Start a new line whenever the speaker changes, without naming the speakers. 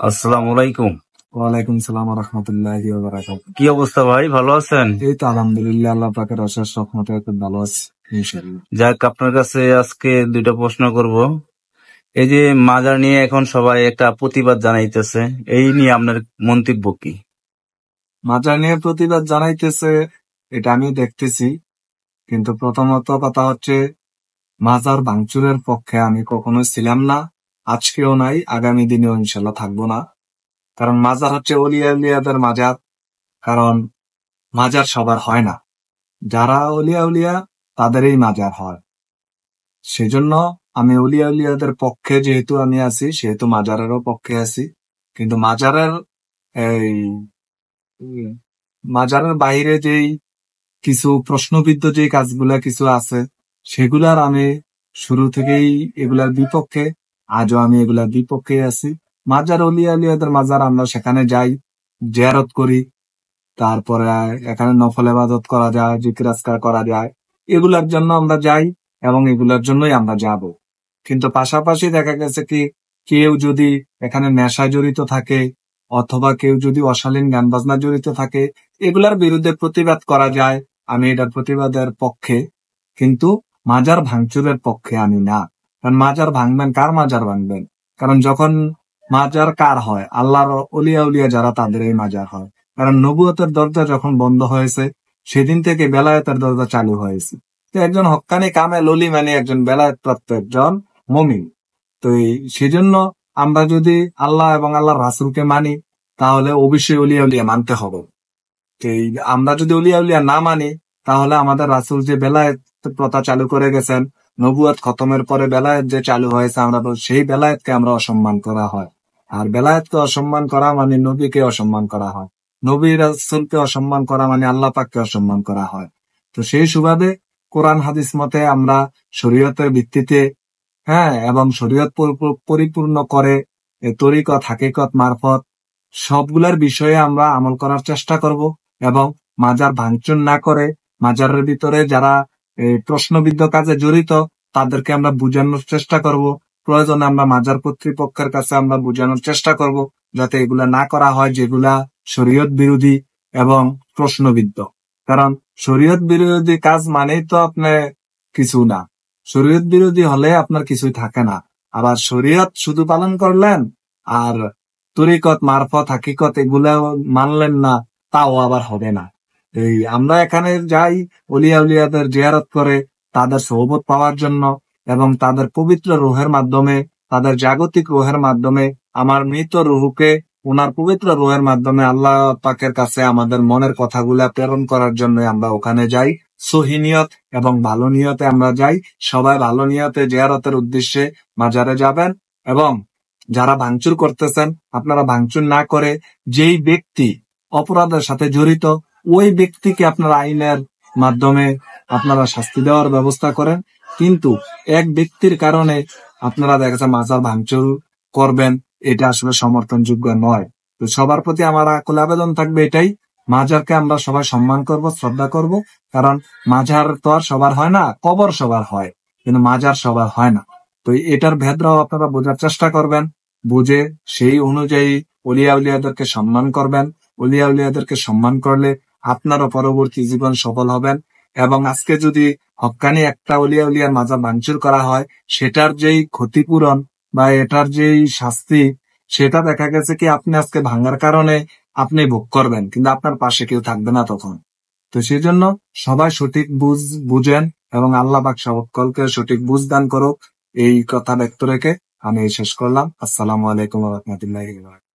আসসালামু আলাইকুম।
ওয়ালাইকুম সালাম রহমতুল্লাহি ওয়া বারাকাতুহু।
কি অবস্থা ভাই, ভালো আছেন?
এই তো আলহামদুলিল্লাহ, আল্লাহ পাকের অশেষ রহমতে খুব ভালো আছি ইনশাআল্লাহ।
যাক, আপনার কাছে আজকে দুইটা প্রশ্ন করব। এই যে মাজার নিয়ে এখন সবাই একটা প্রতিবাদ জানাইতেছে, এই নিয়ে আপনার মন্তব্য কি?
মাজার নিয়ে প্রতিবাদ জানাইতেছে, এটা আমি দেখতেছি, কিন্তু প্রথমত কথা হচ্ছে মাজার ভাঙচুরের পক্ষে আমি কখনো ছিলাম না, আজকেও নাই, আগামী দিনেও ইনশাল্লাহ থাকবো না। কারণ মাজার হচ্ছে অলিয়া উলিয়াদের মাজার। কারণ মাজার সবার হয় না, যারা অলিয়া উলিয়া তাদেরই মাজার হয়। সেজন্য আমি অলিয়া উলিয়াদের পক্ষে যেহেতু আমি আছি, সেহেতু মাজারেরও পক্ষে আছি। কিন্তু মাজারের এই মাজারের বাইরে যেই কিছু প্রশ্নবিদ্ধ যে কাজগুলা কিছু আছে, সেগুলার আমি শুরু থেকেই এগুলার বিপক্ষে, আজও আমি এগুলার বিপক্ষে আছি। মাজার অলিয়া উলিয়াদের মাজার, আমরা সেখানে যাই, জিয়ারত করি, তারপরে এখানে নফল ইবাদত করা যায়, জিকির আজকার করা যায়, এগুলার জন্য আমরা যাই এবং এগুলার জন্যই আমরা যাব। কিন্তু পাশাপাশি দেখা গেছে কি, কেউ যদি এখানে নেশায় জড়িত থাকে অথবা কেউ যদি অশালীন গান বাজনা জড়িত থাকে, এগুলার বিরুদ্ধে প্রতিবাদ করা যায়, আমি এটার প্রতিবাদের পক্ষে। কিন্তু মাজার ভাঙচুরের পক্ষে আমি না। কারণ মাজার ভাঙবেন, কার মাজার ভাঙবেন? কারণ যখন মাজার কার হয়, আল্লাহর অলিয়া উলিয়া যারা, তাদের এই মাজার হয়। কারণ নবুয়তের দরজা যখন বন্ধ হয়েছে, সেদিন থেকে বেলায়েতের দরজা চালু হয়েছে। তো একজন হক্কানি কামেল অলি মানে একজন বেলায়েত প্রাপ্ত একজন মুমিন। তো সেজন্য আমরা যদি আল্লাহ এবং আল্লাহর রাসূলকে মানি, তাহলে অবশ্যই অলিয়া উলিয়া মানতে হবে। তো আমরা যদি অলিয়া উলিয়া না মানি, তাহলে আমাদের রাসূল যে বেলায়েত প্রথা চালু করে গেছেন, নবুয়ত খতমের পরে বেলায়েত যে চালু হয়েছে, আমরা সেই বেলায়েতকে আমরা অসম্মান করা হয়। আর বেলায়েতকে অসম্মান করা মানে নবীকে অসম্মান করা হয়। নবী রাসূলকে অসম্মান করা মানে আল্লাহ পাককে অসম্মান করা হয়। তো সেই সুবাদে কোরআন হাদিস মতে আমরা শরীয়তের ভিত্তিতে, হ্যাঁ, এবং শরীয়ত পরিপূর্ণ করে তরিকত হাকিকত মারফত সবগুলার বিষয়ে আমরা আমল করার চেষ্টা করব। এবং মাজার ভাঙচুর না করে, মাজারের ভিতরে যারা প্রশ্নবিদ্ধ কাজে জড়িত, তাদেরকে আমরা বুঝানোর চেষ্টা করব। প্রয়োজনে আমরা মাজার কর্তৃপক্ষের কাছে আমরা বুঝানোর চেষ্টা করব, যাতে এগুলা না করা হয় যেগুলা শরীয়ত বিরোধী এবং প্রশ্নবিদ্ধ। কারণ শরীয়ত বিরোধী কাজ মানেই তো আপনি কিছু না, শরীয়ত বিরোধী হলে আপনার কিছুই থাকে না। আবার শরীয়ত শুধু পালন করলেন আর তরিকত মারফত হাকিকত এগুলা মানলেন না, তাও আবার হবে না। এই আমরা এখানে যাই অলিয়া উলিয়াদের জিয়ারত করে, তাদের সোহবত পাওয়ার জন্য এবং তাদের পবিত্র রুহের মাধ্যমে, তাদের জাগতিক রুহের মাধ্যমে, আমার মৃত রুহকে ওনার পবিত্র রুহের মাধ্যমে আল্লাহ পাকের কাছে আমাদের মনের কথাগুলা প্রেরণ করার জন্য আমরা ওখানে যাই। সহি নিয়ত এবং ভালো নিয়তে আমরা যাই। সবাই ভালো নিয়তে জিয়ারতের উদ্দেশ্যে মাজারে যাবেন। এবং যারা ভাঙচুর করতেছেন, আপনারা ভাঙচুর না করে যেই ব্যক্তি অপরাধের সাথে জড়িত, ওই ব্যক্তিকে আপনারা আইনের মাধ্যমে আপনারা শাস্তি দেওয়ার ব্যবস্থা করেন। কিন্তু এক ব্যক্তির কারণে আপনারা দেখা যাচ্ছে মাজার ভাঙচুর করবেন, এটা আসলে সমর্থনযোগ্য নয়। তো সবার প্রতি আমার আকুল আবেদন থাকবে এটাই, মাজারকে আমরা সবাই সম্মান করব, শ্রদ্ধা করব। কারণ মাজার তো আর সবার হয় না, কবর সবার হয়, কিন্তু মাজার সবার হয় না। তো এটার ভেদরাও আপনারা বোঝার চেষ্টা করবেন, বুঝে সেই অনুযায়ী অলিয়া উলিয়াদেরকে সম্মান করবেন। অলিয়া উলিয়াদেরকে সম্মান করলে আপনারও পরবর্তী জীবন সফল হবেন। এবং আজকে যদি হক্কানি একটা অলিয়া উলিয়ার মাজার ভাঙচুর করা হয়, সেটার যেই ক্ষতিপূরণ বা এটার যেই শাস্তি, সেটা দেখা গেছে কি আপনি আজকে ভাঙার কারণে আপনি ভোগ করবেন, কিন্তু আপনার পাশে কেউ থাকবে না তখন। তো সেই জন্য সবাই সঠিক বুঝেন এবং আল্লাহ পাক সকলকে সঠিক বুঝ দান করুক, এই কথা ব্যক্ত রেখে আমি শেষ করলাম। আসসালামু আলাইকুম ওয়া রাহমাতুল্লাহি ওয়া বারাকাতুহু।